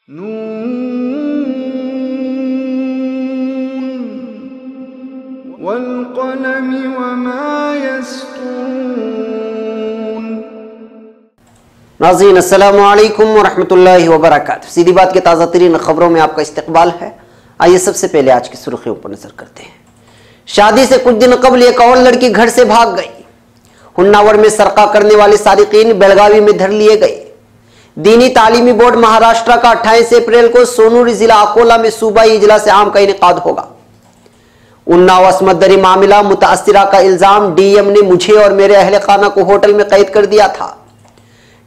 नून वल्क़लमि वमा यस्तून। नाज़रीन अस्सलामु अलैकुम वरहमतुल्लाहि वबरकातुहू। सीधी बात के ताज़ा तरीन खबरों में आपका इस्तकबाल है। आइए सबसे पहले आज की सुर्खियों पर नजर करते हैं। शादी से कुछ दिन कबल एक और लड़की घर से भाग गई। हुन्नावर में सरका करने वाले सारिकीन बेलगावी में धर लिए गए। दीनी तालीमी बोर्ड महाराष्ट्र का 28 अप्रैल को सोनूरी जिला अकोला में सूबाई इजलास आम का इनेकाद होगा। उन्नाव अस्मत दरी मामला मुतासिरा का इल्जाम, डीएम ने मुझे और मेरे अहले खाना को होटल में कैद कर दिया था।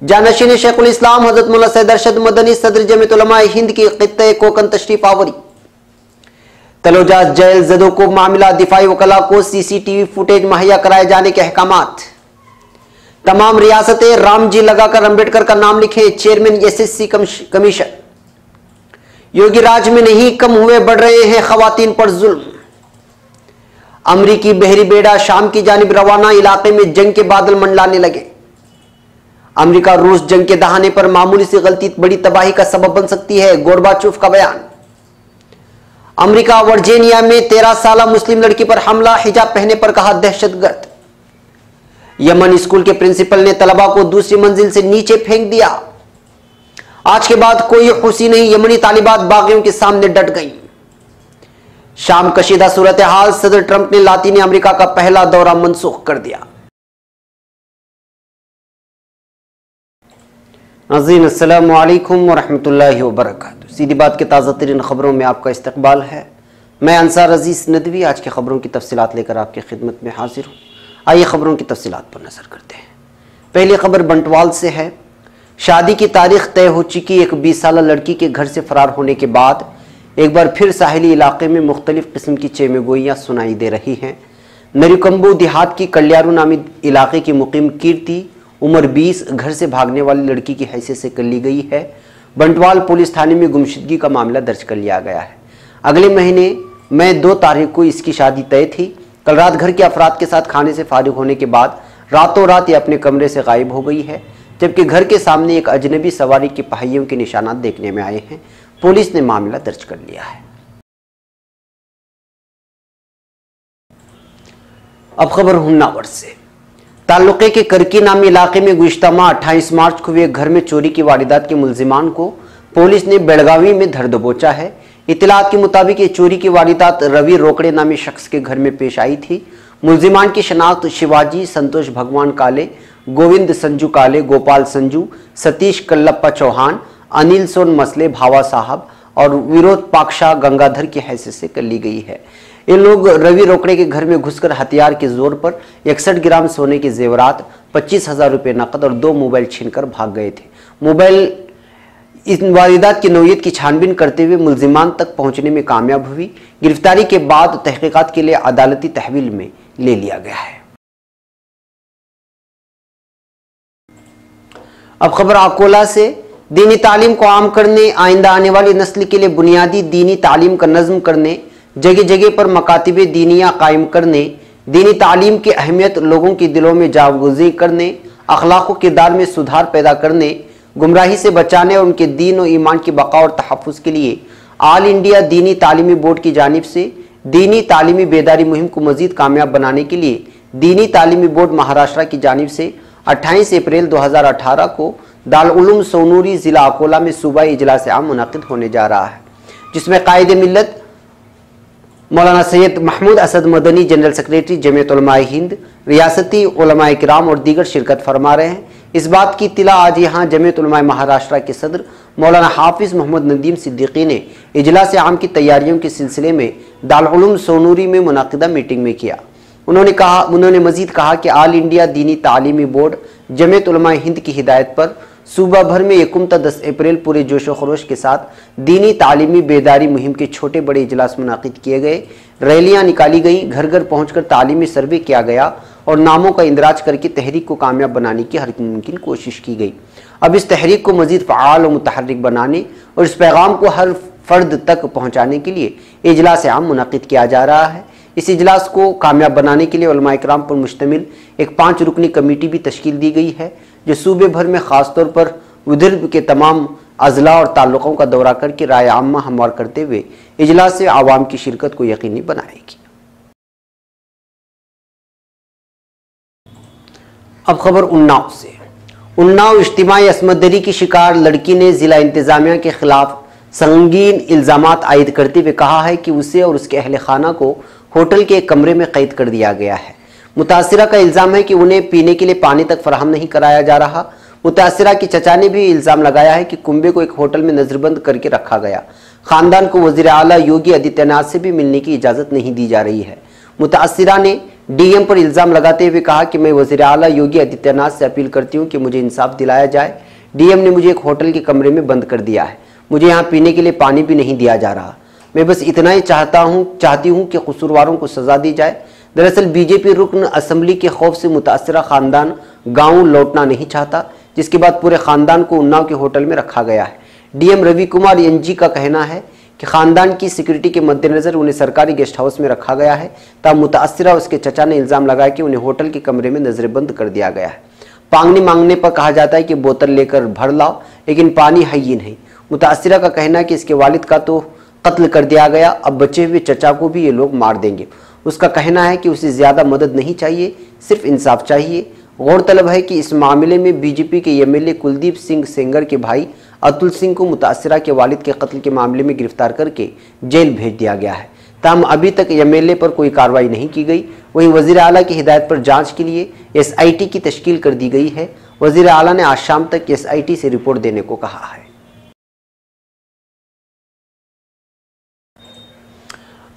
जानशीन शेखुल इस्लाम हजरत मौलाना सैयद अरशद मदनी सदर जमीयत उलमा हिंद की क़ित्ते कोकन तशरीफ आवरी। तलोजा जेल जदों को मामला, दिफाई वकला को सीसीटीवी फुटेज मुहैया कराए जाने के अहकामात। तमाम रियासतें रामजी लगाकर अंबेडकर का नाम लिखे, चेयरमैन एसएससी कमीशन। योगी राज में नहीं कम हुए, बढ़ रहे हैं खवातीन पर जुल्म। अमरीकी बहरी बेड़ा शाम की जानिब रवाना, इलाके में जंग के बादल मंडलाने लगे। अमेरिका रूस जंग के दहाने पर मामूली सी गलती बड़ी तबाही का सबब बन सकती है, गोरबाचोव का बयान। अमेरिका वर्जीनिया में 13 साल मुस्लिम लड़की पर हमला, हिजाब पहने पर कहा दहशतगर्द। यमन स्कूल के प्रिंसिपल ने तलबा को दूसरी मंजिल से नीचे फेंक दिया। आज के बाद कोई खुशी नहीं, यमनी तालिबात बागियों के सामने डट गईं। शाम कशीदा सूरत हाल, सदर ट्रंप ने लातीनी अमेरिका का पहला दौरा मनसूख कर दिया। नाज़रीन अस्सलामु अलैकुम वरहमतुल्लाहि वबरकातुहू। सीधी बात के ताज़ा तरीन खबरों में आपका इस्तकबाल है। मैं अंसार अजीज नदवी आज की खबरों की तफसीलात लेकर आपकी खिदमत में हाजिर हूँ। आइए खबरों की तफसीलात पर नजर करते हैं। पहली खबर बंटवाल से है। शादी की तारीख तय हो चुकी एक 20 साल लड़की के घर से फरार होने के बाद एक बार फिर साहिली इलाके में मुख्तलिफ किस्म की चेमेगोइयाँ सुनाई दे रही हैं। नरिकम्बू देहात की कल्यारू नामी इलाके की मुकीम कीर्ति उम्र 20 घर से भागने वाली लड़की की हैसियत से कर ली गई है। बंटवाल पुलिस थाने में गुमशुदगी का मामला दर्ज कर लिया गया है। अगले महीने में 2 तारीख को इसकी शादी तय थी। कल रात घर के अफराद के साथ खाने से फारिग होने के बाद रातों रात ये अपने कमरे से गायब हो गई है, जबकि घर के सामने एक अजनबी सवारी की पहियों के निशानात देखने में आए हैं। पुलिस ने मामला दर्ज कर लिया है। अब खबर हुन्नावर से। ताल्लुके के करकी नामी इलाके में गुज़िश्ता माह 28 मार्च को हुए घर में चोरी की वारदात के मुलजिमान को पुलिस ने बेलगावी में धर दबोचा है। इत्तलात के मुताबिक ये चोरी की वारदात रवि रोकड़े नामी शख्स के घर में पेश आई थी। मुलजिमान की शनाख्त शिवाजी संतोष भगवान काले, गोविंद संजू काले, गोपाल संजू, सतीश कल्लप्पा चौहान, अनिल सोन मसले भावा साहब और विरोध पाक्षा गंगाधर की हैसियत से कर ली गई है। ये लोग रवि रोकड़े के घर में घुसकर हथियार के जोर पर 61 ग्राम सोने के जेवरात, 25,000 रुपये नकद और 2 मोबाइल छीनकर भाग गए थे। मोबाइल इस वारदात की नौयत की छानबीन करते हुए मुलजिमान तक पहुंचने में कामयाब हुई। गिरफ्तारी के बाद तहकीकात के लिए अदालती तहवील में ले लिया गया है। अब खबर अकोला से। दीनी तालीम को आम करने, आइंदा आने वाली नस्ल के लिए बुनियादी दीनी तालीम का नज़्म करने, जगह जगह पर मकातिबे दीनिया कायम करने, दीनी तालीम की अहमियत लोगों के दिलों में जागुज़ी करने, अखलाक व किरदार में सुधार पैदा करने, गुमराही से बचाने और उनके दीन और ईमान की बका और तहफ़्फ़ुज़ के लिए ऑल इंडिया दीनी तालीमी बोर्ड की जानिब से दीनी तालीमी बेदारी मुहिम को मज़ीद कामयाब बनाने के लिए दीनी तालीमी बोर्ड महाराष्ट्र की जानिब से 28 अप्रैल 2018 को दारुल-उलूम सोनूरी ज़िला अकोला में सूबाई इजलास आम मुनक़िद होने जा रहा है, जिसमें कायदे मिल्लत मौलाना सैयद महमूद असद मदनी, जनरल सेक्रेटरी जमीयत उलमा हिंद, रियासती उलमा इकराम और दीगर शिरकत फरमा रहे हैं। इस बात की इत्तला आज यहाँ जमीयत उलमा महाराष्ट्र के सदर मौलाना हाफिज़ मोहम्मद नदीम सिद्दीकी ने इजलास आम की तैयारियों के सिलसिले में दारुल-उलूम सोनूरी में मुनक़िदा मीटिंग में किया। उन्होंने मजीद कहा कि ऑल इंडिया दीनी तालीमी बोर्ड जमीयत उलमा हिंद की हिदायत पर सूबा भर में 10 अप्रैल पूरे जोश व खरोश के साथ दीनी तालीमी बेदारी मुहिम के छोटे बड़े इजलास मुनाकिद किए गए, रैलियां निकाली गई, घर घर पहुंचकर तालीमी सर्वे किया गया और नामों का इंदराज करके तहरीक को कामयाब बनाने की हर मुमकिन कोशिश की गई। अब इस तहरीक को मजीद फ़आल और मुतहर्रिक बनाने और इस पैगाम को हर फ़र्द तक पहुँचाने के लिए इजलास आम मुनाकिद किया जा रहा है। इस इजलास को कामयाब बनाने के लिए उलमा इकराम पर मुश्तमिल एक 5 रुकनी कमेटी भी तश्कील दी गई है, जो सूबे भर में ख़ास तौर पर विदर्भ के तमाम अजला और ताल्लुकों का दौरा करके राय आम्मा हमवार करते हुए इजलास से आवाम की शिरकत को यकीनी बनाएगी। अब खबर उन्नाव से। उन्नाव इज्तिमाई असमत दरी की शिकार लड़की ने जिला इंतजामिया के खिलाफ संगीन इल्जामात आयद करते हुए कहा है कि उसे और उसके अहल खाना को होटल के एक कमरे में कैद कर दिया गया है। मुतासिरा का इल्जाम है कि उन्हें पीने के लिए पानी तक फराहम नहीं कराया जा रहा। मुतासिरा की चचा ने भी इल्जाम लगाया है कि कुंबे को एक होटल में नजरबंद करके रखा गया। खानदान को वजीर आला योगी आदित्यनाथ से भी मिलने की इजाजत नहीं दी जा रही है। मुतासिरा ने डीएम पर इल्जाम लगाते हुए कहा कि मैं वजीर आला योगी आदित्यनाथ से अपील करती हूँ कि मुझे इंसाफ दिलाया जाए। डीएम ने मुझे एक होटल के कमरे में बंद कर दिया है। मुझे यहाँ पीने के लिए पानी भी नहीं दिया जा रहा। मैं बस इतना ही चाहती हूँ कि कसूरवारों को सजा दी जाए। दरअसल बीजेपी रुकन असम्बली के खौफ से मुतासिरा खानदान गाँव लौटना नहीं चाहता, जिसके बाद पूरे खानदान को उन्नाव के होटल में रखा गया है। डीएम रवि कुमार एनजी का कहना है कि खानदान की सिक्योरिटी के मद्देनजर उन्हें सरकारी गेस्ट हाउस में रखा गया है। तब मुतासिरा उसके चचा ने इल्जाम लगाया कि उन्हें होटल के कमरे में नजरबंद कर दिया गया है। पानी मांगने पर कहा जाता है कि बोतल लेकर भर लाओ, लेकिन पानी है ही नहीं। मुतासिरा का कहना है कि इसके वालिद का तो कत्ल कर दिया गया, अब बचे हुए चचा को भी ये लोग मार देंगे। उसका कहना है कि उसे ज्यादा मदद नहीं चाहिए, सिर्फ इंसाफ चाहिए। गौरतलब है कि इस मामले में बीजेपी के एमएलए कुलदीप सिंह सेंगर के भाई अतुल सिंह को मुतासिरा के वालिद के कत्ल के मामले में गिरफ्तार करके जेल भेज दिया गया है। ताहम अभी तक एमएलए पर कोई कार्रवाई नहीं की गई। वहीं वजीर आला की हिदायत पर जांच के लिए एसआईटी की तश्कील कर दी गई है। वजीर आला ने आज शाम तक एसआईटी से रिपोर्ट देने को कहा है।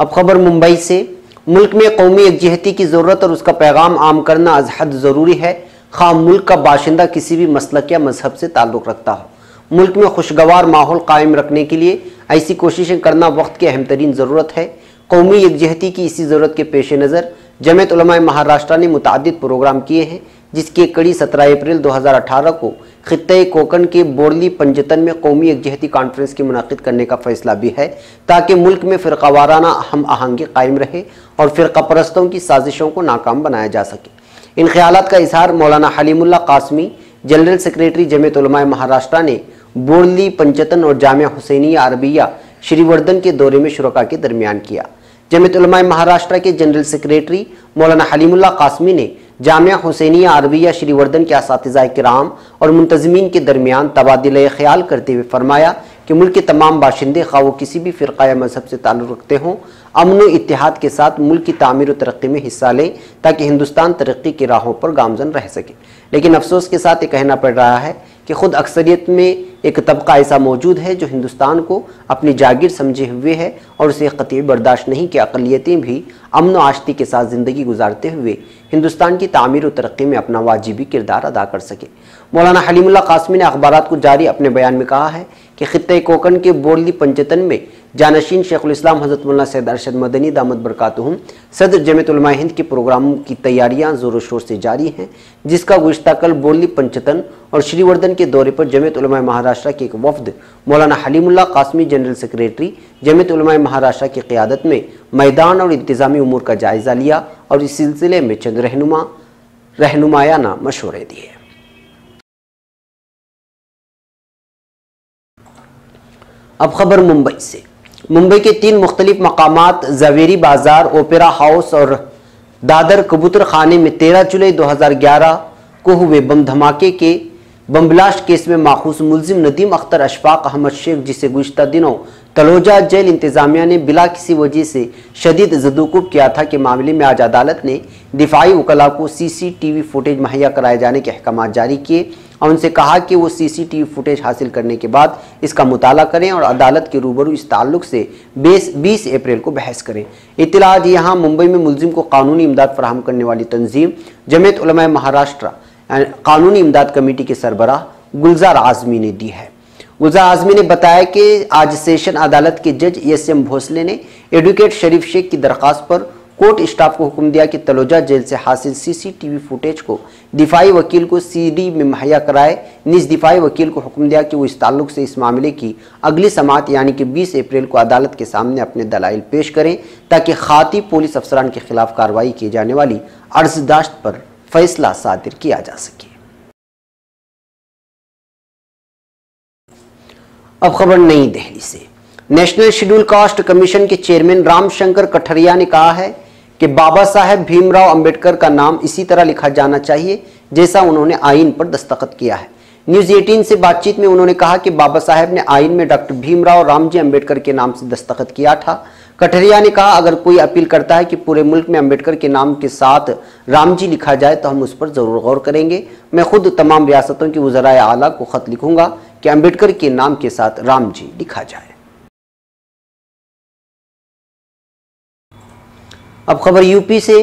अब खबर मुंबई से। मुल्क में कौमी यकजहती की जरूरत और उसका पैगाम आम करना अज हद जरूरी है, खाम मुल्क का बाशिंदा किसी भी मसलक या मजहब से ताल्लुक़ रखता हो। मुल्क में खुशगवार माहौल कायम रखने के लिए ऐसी कोशिशें करना वक्त की अहम तरीन ज़रूरत है। कौमी यकजहती की इसी ज़रूरत के पेश नज़र जमीयत उलमा महाराष्ट्र ने मुतअद्दिद प्रोग्राम किए हैं, जिसकी एक कड़ी 17 अप्रैल 2018 को खित्ते कोकन के बोरली पंजतन में कौमी यकजहती कॉन्फ्रेंस की मुनाकिद करने का फैसला भी है, ताकि मुल्क में फ़िरक़ावाराना हम आहंगी कायम रहे और फ़िरक़ा परस्तों की साजिशों को नाकाम बनाया जा सके। इन ख्यालात का इजहार मौलाना हलीमुल्लाह कासमी, जनरल सेक्रेटरी जमीयत उलमा महाराष्ट्र ने बोरली पंजतन और जामिया हुसैनिया अरबिया श्रीवर्धन के दौरे में शुरका के दरमियान किया। जमीयत उलमा महाराष्ट्र के जनरल सेक्रेटरी मौलाना हलीमुल्लाह कासमी ने जामिया हुसैनिया अरबिया श्रीवर्धन के असातिज़ाए किराम और मुंतज़मीन के दरमियान तबादिले ख्याल करते हुए फरमाया कि मुल्क के तमाम बाशिंदे खा वो किसी भी फ़िरक़ा या मजहब से ताल्लुक़ रखते हों, अमन व इत्तेहाद के साथ मुल्क की तामीर व तरक्की में हिस्सा लें, ताकि हिंदुस्तान तरक्की की राहों पर गामजन रह सके। लेकिन अफसोस के साथ ये कहना पड़ रहा है कि खुद अक्सरियत में एक तबका ऐसा मौजूद है जो हिंदुस्तान को अपनी जागीर समझे हुए है और उसे क़तई बर्दाश्त नहीं कि अक़लियतें भी अमन व आश्ती के साथ ज़िंदगी गुजारते हुए हिंदुस्तान की तामीर व तरक्की में अपना वाजिबी किरदार अदा कर सके। मौलाना हलीमुल्लाह कासमी ने अखबारात को जारी अपने बयान में कहा है कि खित्ते कोकन के बोरली पंजतन में जानशीन शेखुल इस्लाम हज़रत मौलाना सैयद अरशद मदनी दामत बरकातुहुम सदर जमीयत उलमा हिंद के प्रोग्रामों की तैयारियां ज़ोर शोर से जारी हैं, जिसका गुज़िश्ता कल बोरली पंजतन और श्रीवर्धन के दौरे पर जमीयत उलमा महाराष्ट्र के एक वफ्द मौलाना हलीमुल्लाह कासमी जनरल सेक्रेटरी जमीयत उलमा महाराष्ट्र की क़यादत में मैदान और इंतज़ामी उमूर का जायज़ा लिया और इस सिलसिले में चंद रहनुमायाना मशवरे दिए। अब खबर मुंबई से। मुंबई के 3 मुख्तलिफ मकामात ज़वेरी बाज़ार, ओपेरा हाउस और दादर कबूतर खाने में 13 जुलाई 2011 को हुए बम धमाके के बम ब्लास्ट केस में माखूस मुलजिम नदीम अख्तर अशफाक अहमद शेख, जिसे गुज़िश्ता दिनों तलोजा जेल इंतज़ामिया ने बिला किसी वजह से शदीद ज़दुकुब किया था, के मामले में आज अदालत ने दिफाई वकला को CCTV फुटेज मुहैया कराए जाने के अहकाम जारी किए और उनसे कहा कि वो CCTV फुटेज हासिल करने के बाद इसका मुताला करें और अदालत के रूबरू इस ताल्लुक से 20 अप्रैल को बहस करें। इत्तला आज यहाँ मुंबई में मुलजिम को कानूनी इमदाद फराहम करने वाली तंजीम जमीयत उलमा महाराष्ट्र कानूनी इमदाद कमेटी के सरबराह गुलजार आज़मी ने दी है। गुलजार आज़मी ने बताया कि आज सेशन अदालत के जज SM भोसले ने एडवोकेट शरीफ शेख की दरख्वास्त पर कोर्ट स्टाफ को हुक्म दिया कि तलोजा जेल से हासिल CCTV फुटेज को दिफाई वकील को CD में मुहैया कराए। निज दिफाई वकील को हुक्म दिया कि वो इस ताल्लुक से इस मामले की अगली समाअत यानी कि 20 अप्रैल को अदालत के सामने अपने दलाइल पेश करें, ताकि खाती पुलिस अफसरान के खिलाफ कार्रवाई की जाने वाली अर्जदाश्त पर फैसला सादिर किया जा सके। अब खबर नई दिल्ली से। नेशनल शेड्यूल कास्ट कमीशन के चेयरमैन रामशंकर कठरिया ने कहा है कि बाबा साहेब भीमराव अंबेडकर का नाम इसी तरह लिखा जाना चाहिए जैसा उन्होंने आईन पर दस्तखत किया है। न्यूज 18 से बातचीत में उन्होंने कहा कि बाबा साहेब ने आईन में डॉक्टर भीमराव रामजी अंबेडकर के नाम से दस्तखत किया था। कठरिया ने कहा, अगर कोई अपील करता है कि पूरे मुल्क में अंबेडकर के नाम के साथ रामजी लिखा जाए तो हम उस पर जरूर गौर करेंगे। मैं खुद तमाम रियासतों के वज़राए आला को खत लिखूंगा कि अंबेडकर के नाम के साथ रामजी लिखा जाए। अब खबर यूपी से।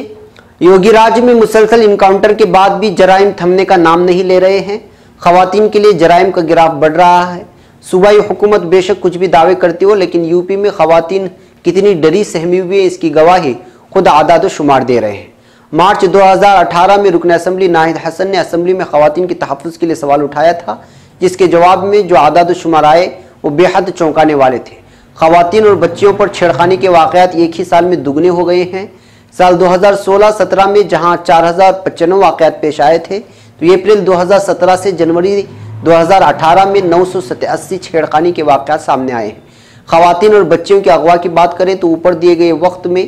योगी राज्य में मुसलसल इनकाउंटर के बाद भी जराइम थमने का नाम नहीं ले रहे हैं। खवातीन के लिए जराइम का गिराफ बढ़ रहा है। सूबाई हुकूमत बेशक कुछ भी दावे करती हो, लेकिन यूपी में खवातीन कितनी डरी सहमी हुई है इसकी गवाही खुद आदाद शुमार दे रहे हैं। मार्च 2018 में रुकन असम्बली नाहिद हसन ने असम्बली में खवातीन के तहफ़्फ़ुज़ के लिए सवाल उठाया था, जिसके जवाब में जो आदाद शुमार आए वो बेहद चौंकाने वाले थे। खवातीन और बच्चियों पर छेड़खानी के वाक़यात एक ही साल में दुगने हो गए हैं। साल 2016-17 में जहां 4095 वाक़यात पेश आए थे, तो अप्रैल 2017 से जनवरी 2018 में 987 छेड़खानी के वाक़यात सामने आए हैं। खवातीन और बच्चियों के अगवा की बात करें तो ऊपर दिए गए वक्त में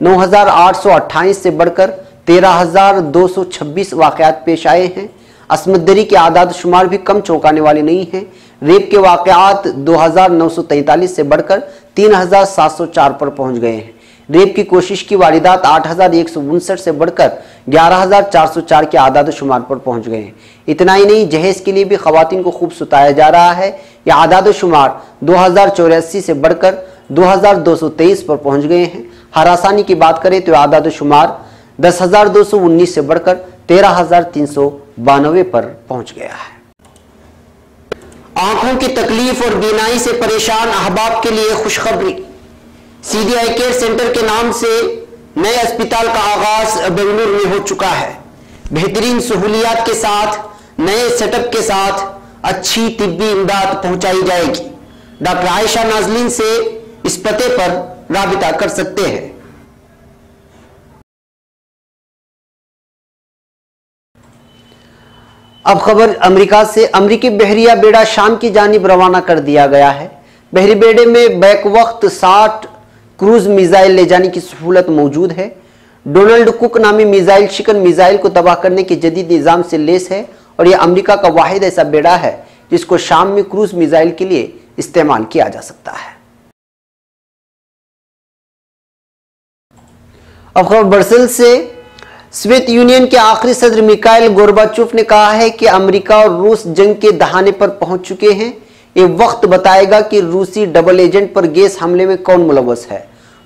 9828 से बढ़कर 13226 वाक़यात पेश आए हैं। असमत दरी के आदाद शुमार भी कम चौंकाने वाले नहीं हैं। रेप के वाक़यात 2943 से बढ़कर 3704 पर पहुंच गए हैं। रेप की कोशिश की वारदात 8159 से बढ़कर 11404 के आदाद शुमार पर पहुंच गए हैं। इतना ही नहीं, जहेज के लिए भी खवातीन को खूब सुताया जा रहा है। यह आदाद शुमार 2084 से बढ़कर 2223 पर पहुंच गए हैं। हरासानी की बात करें तो आदाद शुमार 10,219 से बढ़कर 13,392 पर पहुंच गया है। आंखों की तकलीफ और बीनाई से परेशान अहबाब के लिए खुशखबरी। सीडीआई केयर सेंटर के नाम से नए अस्पताल का आगाज बेंगलुरु में हो चुका है। बेहतरीन सहूलियात के साथ, नए सेटअप के साथ अच्छी तिब्बी इमदाद पहुंचाई जाएगी। डॉक्टर आयशा नाजलीन से इस पते पर राबिता कर सकते हैं। अब खबर अमेरिका से। अमेरिकी बहरिया बेड़ा शाम की जानिब रवाना कर दिया गया है। बहरी बेड़े में बैक वक्त 60 क्रूज मिसाइल ले जाने की सहूलत मौजूद है। डोनाल्ड कुक नामी मिसाइल शिकन मिसाइल को तबाह करने के जदीद निज़ाम से लेस है और यह अमेरिका का वाहिद ऐसा बेड़ा है जिसको शाम में क्रूज मिसाइल के लिए इस्तेमाल किया जा सकता है। अब खबर ब्रसेल्स से। सोवियत यूनियन के आखिरी सदर मिखाइल गोर्बाचोव ने कहा है कि अमेरिका और रूस जंग के दहाने पर पहुंच चुके हैं। ये वक्त बताएगा कि रूसी डबल एजेंट पर गैस हमले में कौन मुलव्वस है।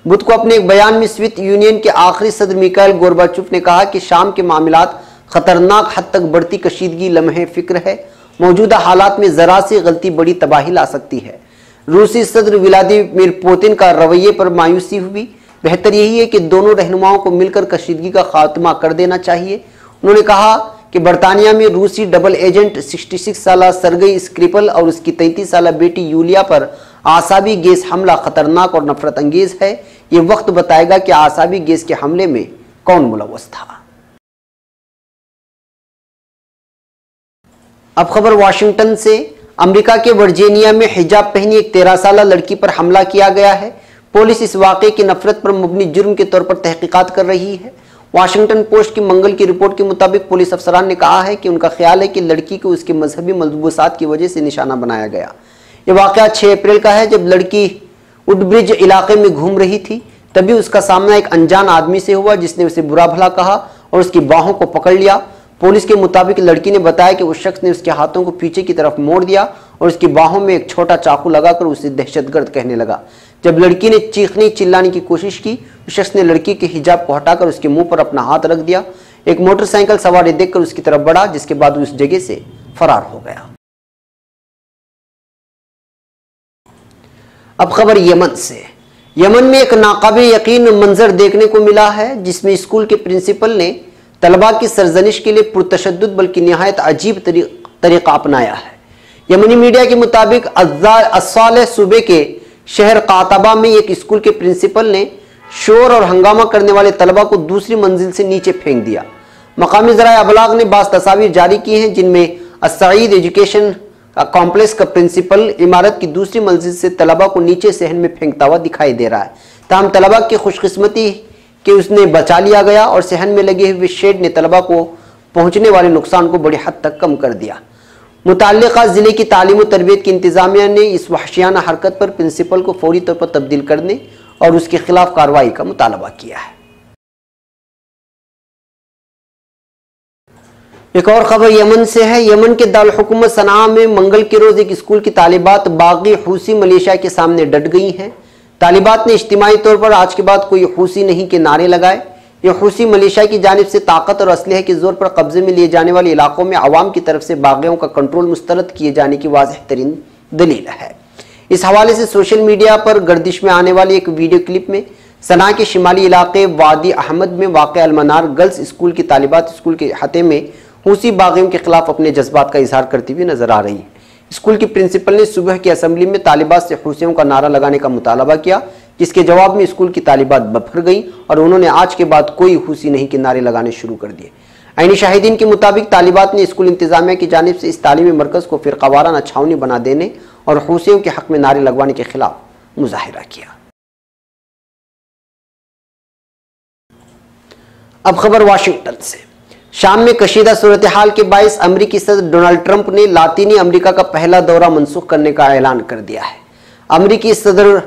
बुध को अपने एक बयान में सोवियत यूनियन के आखिरी सदर मिखाइल गोर्बाचोव ने कहा कि शाम के मामलात खतरनाक हद तक बढ़ती कशीदगी लम्हे फिक्र है। मौजूदा हालात में जरा सी गलती बड़ी तबाही ला सकती है। रूसी सदर व्लादिमीर पुतिन का रवैये पर मायूसी हुई। बेहतर यही है कि दोनों रहनुमाओं को मिलकर कशीदगी का खात्मा कर देना चाहिए। उन्होंने कहा कि बरतानिया में रूसी डबल एजेंट 66 साला सरगई स्क्रिपल और उसकी 33 साला बेटी यूलिया पर आसाबी गैस हमला खतरनाक और नफरत अंगेज है। ये वक्त बताएगा कि आसाबी गैस के हमले में कौन मुलव्वस था। अब खबर वाशिंगटन से। अमेरिका के वर्जीनिया में हिजाब पहनी एक 13 साला लड़की पर हमला किया गया है। पुलिस इस वाक़े की नफरत पर मबनी जुर्म के तौर पर तहकीकात कर रही है। वाशिंगटन पोस्ट की मंगल की रिपोर्ट के मुताबिक पुलिस अफसरान ने कहा है कि उनका ख्याल है कि लड़की को उसके मजहबी मलबूसात की वजह से निशाना बनाया गया। यह वाक़या 6 अप्रैल का है, जब लड़की वुडब्रिज इलाके में घूम रही थी। तभी उसका सामना एक अनजान आदमी से हुआ जिसने उसे बुरा भला कहा और उसकी बाहों को पकड़ लिया। पुलिस के मुताबिक लड़की ने बताया कि उस शख्स ने उसके हाथों को पीछे की तरफ मोड़ दिया और उसकी बाहों में एक छोटा चाकू लगाकर उसे दहशतगर्द कहने लगा। जब लड़की ने चीखने चिल्लाने की कोशिश की, उस शख्स ने लड़की के हिजाब को हटाकर उसके मुंह पर अपना हाथ रख दिया। एक मोटरसाइकिल सवार देखकर उसकी तरफ बढ़ा, जिसके बाद उस जगह से फरार हो गया। अब खबर यमन से। यमन में एक नाकाबिल यकीन मंजर देखने को मिला है, जिसमें स्कूल के प्रिंसिपल ने तलबा की सरजनिश के लिए पुरतशद्दुद बल्कि निहायत अजीब तरीका अपनाया है। यमनी मीडिया के मुताबिक अस्साले सूबे के शहर कातबा में एक स्कूल के प्रिंसिपल ने शोर और हंगामा करने वाले तलबा को दूसरी मंजिल से नीचे फेंक दिया। मकामी ज़राए अबलाग ने बाज़ तस्वीर जारी की हैं जिनमें अस्सईद एजुकेशन कॉम्प्लेक्स का प्रिंसिपल इमारत की दूसरी मंजिल से तलबा को नीचे सहन में फेंकता हुआ दिखाई दे रहा है। ताहम तलबा की खुशकिस्मती कि उसने बचा लिया गया और सहन में लगे हुए शेड ने तलबा को पहुंचने वाले नुकसान को बड़ी हद तक कम कर दिया। मुताल्लिका जिले की तालीम और तरबियत की इंतजामिया ने इस वहशियाना हरकत पर प्रिंसिपल को फौरी तौर पर तब्दील करने और उसके खिलाफ कार्रवाई का मुतालबा किया है। एक और खबर यमन से है। यमन के दारुल हुकूमत सना में मंगल के रोज एक स्कूल की तालिबात बागी हूसी मलेशिया के सामने डट गई हैं। तालिबात ने इज्तिमाई तौर पर आज के बाद कोई हूसी नहीं के नारे लगाए। यह हूसी मलेशिया की जानिब से ताकत और असलहे के जोर पर कब्जे में लिए जाने वाले इलाकों में अवाम की तरफ से बागियों का कंट्रोल मुस्तरद किए जाने की वाज़ेह तरीन दलील है। इस हवाले से सोशल मीडिया पर गर्दिश में आने वाली एक वीडियो क्लिप में सना के शिमाली इलाके वादी अहमद में वाक़ अलमनार गर्ल्स स्कूल की तालिबात स्कूल के अहाते में हूसी बागियों के खिलाफ अपने जज्बात का इजहार करती हुई नजर आ रही है। स्कूल की प्रिंसिपल ने सुबह की असेंबली में तालिबात से हूसियों का नारा लगाने का मुतालबा किया, जिसके जवाब में स्कूल की तालिबात बफर गई और उन्होंने आज के बाद कोई हूसी नहीं के नारे लगाने शुरू कर दिए। आईनी शाहिदीन के मुताबिक तालिबात ने स्कूल इंतजामिया की जानिब से इस तालीमी मरकज को फिरकावाराना छावनी बना देने और हूसियों के हक में नारे लगवाने के खिलाफ मुजाहिरा किया। अब खबर वाशिंगटन से। शाम में कशीदा सूरत हाल के बायस अमरीकी सदर डोनाल्ड ट्रंप ने लातीनी अमरीका का पहला दौरा मनसूख करने का ऐलान कर दिया है। अमरीकी सदर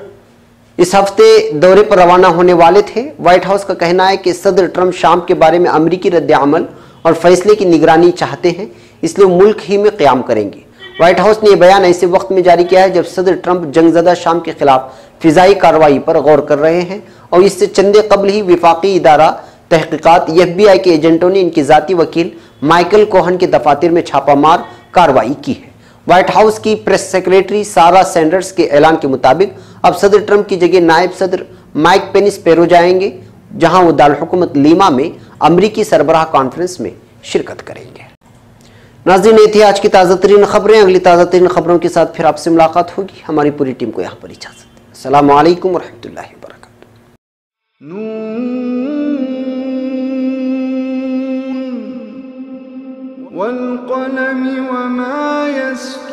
इस हफ्ते दौरे पर रवाना होने वाले थे। व्हाइट हाउस का कहना है कि सदर ट्रंप शाम के बारे में अमरीकी रद्द-ए-अमल और फैसले की निगरानी चाहते हैं, इसलिए मुल्क ही में क़याम करेंगे। व्हाइट हाउस ने यह बयान ऐसे वक्त में जारी किया है जब सदर ट्रंप जंगज़दा शाम के खिलाफ फिजाई कार्रवाई पर गौर कर रहे हैं और इससे चंदे कबल ही विफाकी इदारा तहकीकात FBI के एजेंटों ने इनकी जाती वकील माइकल कोहन के दफातर में छापामार कार्रवाई की है। व्हाइट हाउस की प्रेस सेक्रेटरी सारा सैंडर्स के ऐलान के मुताबिक अब सदर ट्रंप की जगह नायब सदर माइक पेनिस पेरो जाएंगे, जहां वो दारुल हुकूमत लीमा में अमरीकी सरबराह कॉन्फ्रेंस में शिरकत करेंगे। नाज़रीन, ये थी आज की ताज़ा तरीन खबरें। अगली ताज़ा तरीन खबरों के साथ फिर आपसे मुलाकात होगी। हमारी पूरी टीम को यहाँ पर इजाज़त। अस्सलामु अलैकुम व रहमतुल्लाहि व बरकातुहू। वल क़लम वमा यस्तुरून।